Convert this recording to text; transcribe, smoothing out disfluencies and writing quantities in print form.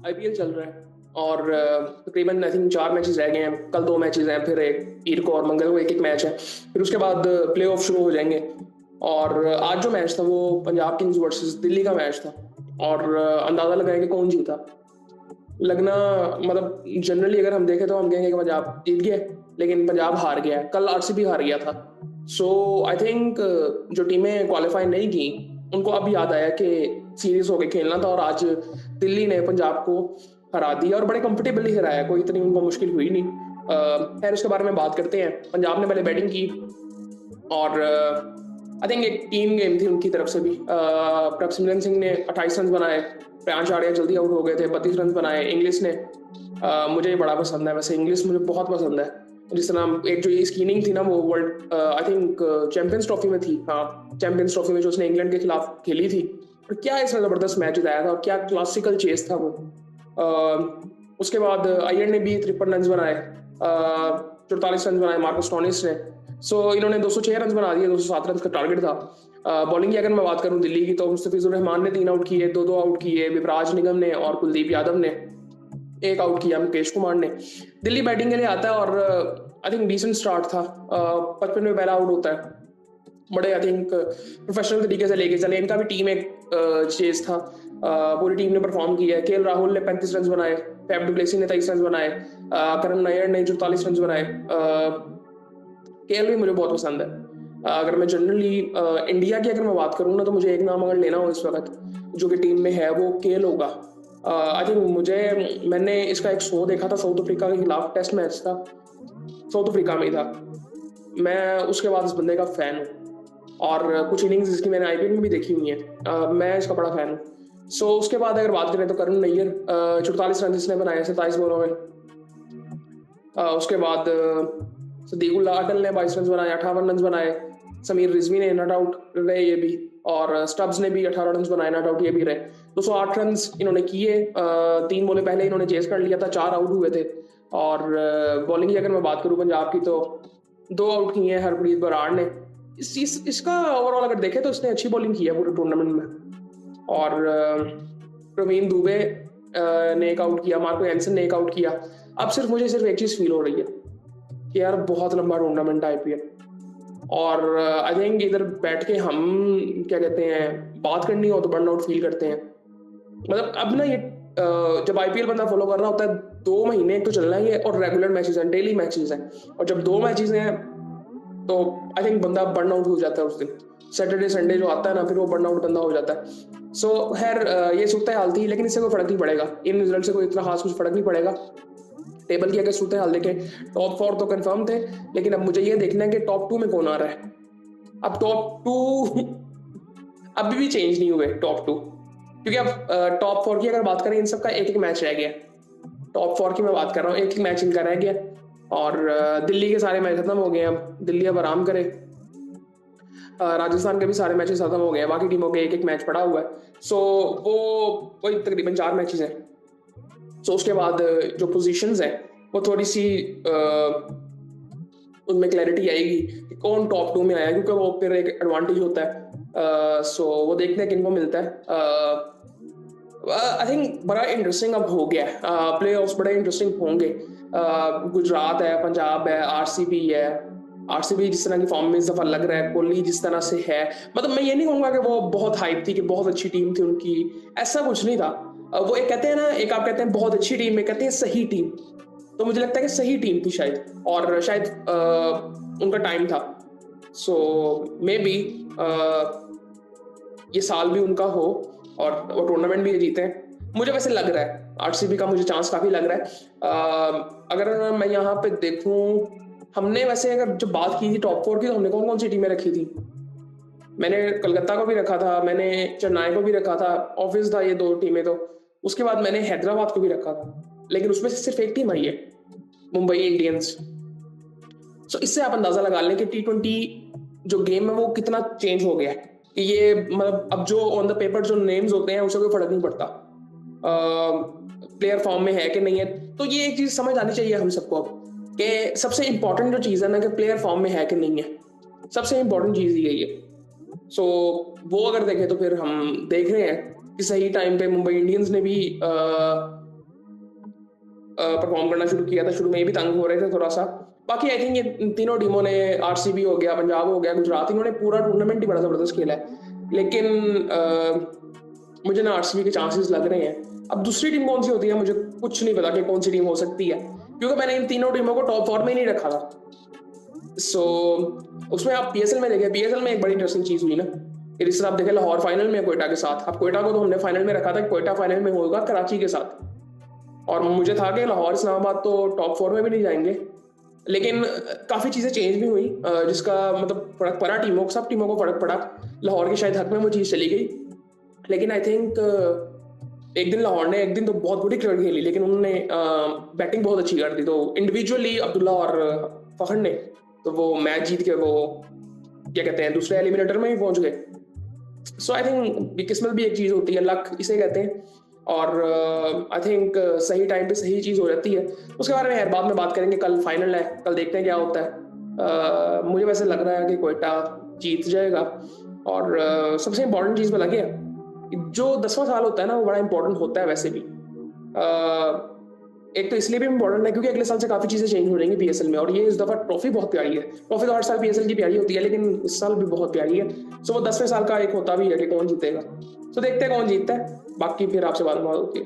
IPL चल रहा है और तकरीबन आई थिंक 4 मैचेस रह गए हैं। कल 2 मैचेस हैं, फिर एक पीर को और मंगल को एक एक मैच है। फिर उसके बाद प्ले ऑफ शुरू हो जाएंगे। और आज जो मैच था वो पंजाब किंग्स वर्सेस दिल्ली का मैच था। और अंदाजा लगाएं कि कौन जीता। लगना मतलब जनरली अगर हम देखें तो हम कहेंगे कि पंजाब जीत गया, लेकिन पंजाब हार गया है। कल आरसीबी हार गया था। सो आई थिंक जो टीमें क्वालिफाई नहीं की उनको अब याद आया कि सीरियस होकर खेलना था, और आज दिल्ली ने पंजाब को हरा दिया और बड़े कंफर्टेबली हराया। कोई इतनी उनको मुश्किल हुई नहीं। खैर उसके बारे में बात करते हैं। पंजाब ने पहले बैटिंग की और आई थिंक एक टीम गेम थी उनकी तरफ से भी। प्रभसिमरन सिंह ने 28 रन बनाए, प्रियांश आर्या जल्दी आउट हो गए थे, 32 रन बनाए। इंग्लिश ने मुझे बड़ा पसंद है, वैसे इंग्लिश मुझे बहुत पसंद है। जिस तरह एक जो इसकी इनिंग थी ना वो world I think champions trophy में थी, हाँ चैंपियंस ट्रॉफी में जो उसने इंग्लैंड के खिलाफ खेली थी। और क्या इसने जबरदस्त मैच जिताया था और क्या क्लासिकल चेस था वो। उसके बाद अय्यर ने भी 53 रन बनाए, 44 रन बनाए मार्कस स्टोनिस ने। सो इन्होंने 206 रन बना दिए, 207 रन का टारगेट था। बॉलिंग की अगर मैं बात करूं दिल्ली की, तो मुस्तफिजुर रहमान ने 3 आउट किए, 2-2 आउट किए विवराज निगम ने, और कुलदीप यादव ने 1 आउट किया मुकेश कुमार ने। दिल्ली बैटिंग के लिए आता है और आई थिंक डिसेंट स्टार्ट था। 55 में पहला आउट होता है। बड़े आई थिंक प्रोफेशनल तरीके से लेके चले। इनका भी टीम एक चेज था। पूरी टीम ने परफॉर्म किया है। केएल राहुल ने 35 रन बनाए, फैफ डु प्लेसी ने 23 रन बनाए, करण नायर ने 44 रन बनाए। केएल भी मुझे बहुत पसंद है। अगर मैं जनरली इंडिया की अगर मैं बात करूँ ना, तो मुझे एक नाम अगर लेना हो इस वक्त जो कि टीम में है वो केएल होगा। आई थिंक मैंने इसका एक शो देखा था, साउथ अफ्रीका के खिलाफ टेस्ट मैच था, साउथ अफ्रीका में ही था। मैं उसके बाद इस बंदे का फैन हूँ और कुछ इनिंग्स इसकी मैंने आईपीएल में भी देखी हुई है। मैं इसका बड़ा फैन हूँ। सो उसके बाद अगर बात करें तो करण नैयर 44 रन जिसने बनाए 27 बॉलों में। उसके बाद सदीकुल्ला अटल ने 22 रन बनाए, 58 रन बनाए। समीर रिजवी ने नॉट आउट रहे ये भी, और स्टब्स ने भी 18 रन बनाए, नॉट आउट ये भी रहे। 208 रन इन्होंने किए। 3 बॉलें पहले इन्होंने चेस कर लिया था, 4 आउट हुए थे। और बॉलिंग की अगर मैं बात करूँ पंजाब की, तो 2 आउट किए हैं हरप्रीत बराड़ ने। इसका ओवरऑल अगर देखें तो इसने अच्छी बॉलिंग की है पूरे टूर्नामेंट में। और प्रवीण दुबे ने 1 आउट किया, मार्को एंसन ने 1 आउट किया। अब मुझे सिर्फ एक चीज फील हो रही है कि यार बहुत लंबा टूर्नामेंट है आईपीएल, और आई थिंक इधर बैठ के हम क्या कहते हैं बात करनी हो तो बर्नआउट फील करते हैं। मतलब अब ना ये जब आईपीएल बंदा फॉलो कर रहा होता है 2 महीने तो चलना ही है, और रेगुलर मैचेस हैं, डेली मैचेस हैं। और जब 2 मैचेस हैं तो आई थिंक बंदा बर्नआउट हो जाता है उस दिन। सैटरडे संडे जो आता है ना, फिर वो बर्नआउट बंदा हो जाता है। सो खैर ये सूरत हाल थी, लेकिन इससे कोई फर्क नहीं पड़ेगा। इन रिजल्ट से कोई इतना खास कुछ फर्क नहीं पड़ेगा। टेबल की अगर सूरत हाल देखें, टॉप 4 तो कंफर्म थे, लेकिन अब मुझे ये देखना है कि टॉप 2 में कौन आ रहा है। अब टॉप 2 अभी भी चेंज नहीं हुए टॉप 2, क्योंकि अब टॉप 4 की अगर बात करें इन सबका एक एक मैच रह गया। टॉप 4 की मैं बात कर रहा हूँ, एक एक मैच इनका रह गया। और दिल्ली के सारे मैच खत्म हो गए। अब दिल्ली अब आराम करे। राजस्थान के भी सारे मैचेस खत्म हो गए हैं, बाकी टीमों के एक एक मैच पड़ा हुआ है। सो वो वही तकरीबन 4 मैचेस हैं। सो उसके बाद जो पोजीशंस हैं वो थोड़ी सी उनमें क्लैरिटी आएगी कि कौन टॉप 2 में आया, क्योंकि वो फिर एक एडवांटेज होता है। सो वो देखते हैं किनको मिलता है। आई थिंक बड़ा इंटरेस्टिंग अब हो गया है। प्ले ऑफ्स बड़े इंटरेस्टिंग होंगे। गुजरात है, पंजाब है, आरसीबी है। आरसीबी जिस तरह की फॉर्म में इस दफा लग रहा है, कोहली जिस तरह से है, मतलब मैं ये नहीं कहूंगा कि वो बहुत हाइप थी कि बहुत अच्छी टीम थी उनकी, ऐसा कुछ नहीं था। वो एक कहते हैं ना, एक आप कहते हैं बहुत अच्छी टीम, में कहते हैं सही टीम। तो मुझे लगता है कि सही टीम थी शायद, और शायद उनका टाइम था। सो मे बी ये साल भी उनका हो और वो टूर्नामेंट भी ये जीते हैं। मुझे वैसे लग रहा है आरसीबी का, मुझे चांस काफी लग रहा है। अगर मैं यहाँ पे देखूं, हमने वैसे अगर जब बात की थी टॉप 4 की, तो हमने कौन कौन सी टीमें रखी थी। मैंने कलकत्ता को भी रखा था, मैंने चेन्नई को भी रखा था, ऑफिस था ये 2 टीमें तो। उसके बाद मैंने हैदराबाद को भी रखा था, लेकिन उसमें से सिर्फ एक टीम आई है, मुंबई इंडियंस। सो इससे आप अंदाजा लगा लें कि T20 जो गेम है वो कितना चेंज हो गया है। कि ये मतलब अब जो ऑन द पेपर जो नेम्स होते हैं उससे कोई फर्क नहीं पड़ता प्लेयर फॉर्म में है कि नहीं है। तो ये एक चीज समझ आनी चाहिए हम सबको कि सबसे इंपॉर्टेंट जो चीज है ना, कि प्लेयर फॉर्म में है कि नहीं है, सबसे इंपॉर्टेंट चीज यही है। सो वो अगर देखें तो फिर हम देख रहे हैं कि सही टाइम पे मुंबई इंडियंस ने भी परफॉर्म करना शुरू किया था। शुरू में ये भी तंग हो रहे थे थोड़ा सा। बाकी आई थिंक ये तीनों टीमों ने, आरसीबी हो गया, पंजाब हो गया, गुजरात, इन्होंने पूरा टूर्नामेंट ही बड़ा जबरदस्त खेला है। लेकिन मुझे ना आरसीबी के चांसेस लग रहे हैं। अब दूसरी टीम कौन सी होती है मुझे कुछ नहीं पता कि कौन सी टीम हो सकती है, क्योंकि मैंने इन तीनों टीमों को टॉप 4 में ही नहीं रखा था। सो उसमें आप पीएसएल में देखें, पीएसएल में एक बड़ी इंटरेस्टिंग चीज हुई ना, कि जिस तरह आप देखें लाहौर फाइनल में कोयटा के साथ। अब कोयटा को तो हमने फाइनल में रखा था, कोयटा फाइनल में होगा कराची के साथ, और मुझे था कि लाहौर इस्लामाबाद तो टॉप 4 में भी नहीं जाएंगे। लेकिन काफ़ी चीज़ें चेंज भी हुई, जिसका मतलब फर्क पड़ा टीमों को, सब टीमों को फर्क पड़ा। लाहौर के शायद हक में वो चीज़ चली गई, लेकिन आई थिंक एक दिन लाहौर ने एक दिन तो बहुत बुरी क्रिकेट खेली, लेकिन उन्होंने बैटिंग बहुत अच्छी कर दी। तो इंडिविजुअली अब्दुल्ला और फखर ने तो वो मैच जीत के वो क्या कहते हैं दूसरे एलिमिनेटर में ही पहुंच गए। सो आई थिंक किस्मत भी एक चीज़ होती है, लक इसे कहते हैं। और आई थिंक सही टाइम पे सही चीज़ हो जाती है। उसके बारे में यार बाद में बात करेंगे, कल फाइनल है, कल देखते हैं क्या होता है। मुझे वैसे लग रहा है कि कोयटा जीत जाएगा। और सबसे इम्पोर्टेंट चीज़ पता क्या है, जो 10वां साल होता है ना वो बड़ा इंपॉर्टेंट होता है वैसे भी। एक तो इसलिए भी इम्पोर्टेंट है क्योंकि अगले साल से काफ़ी चीज़ें चेंज हो जाएंगी पीएसएल में, और ये इस दफ़ा ट्रॉफी बहुत प्यारी है। ट्रॉफी तो हर साल पीएसएल की प्यारी होती है, लेकिन इस साल भी बहुत प्यारी है। सो वो 10वें साल का एक होता भी है कि कौन जीतेगा। तो देखते हैं कौन जीतता है, बाकी फिर आपसे बात होती है।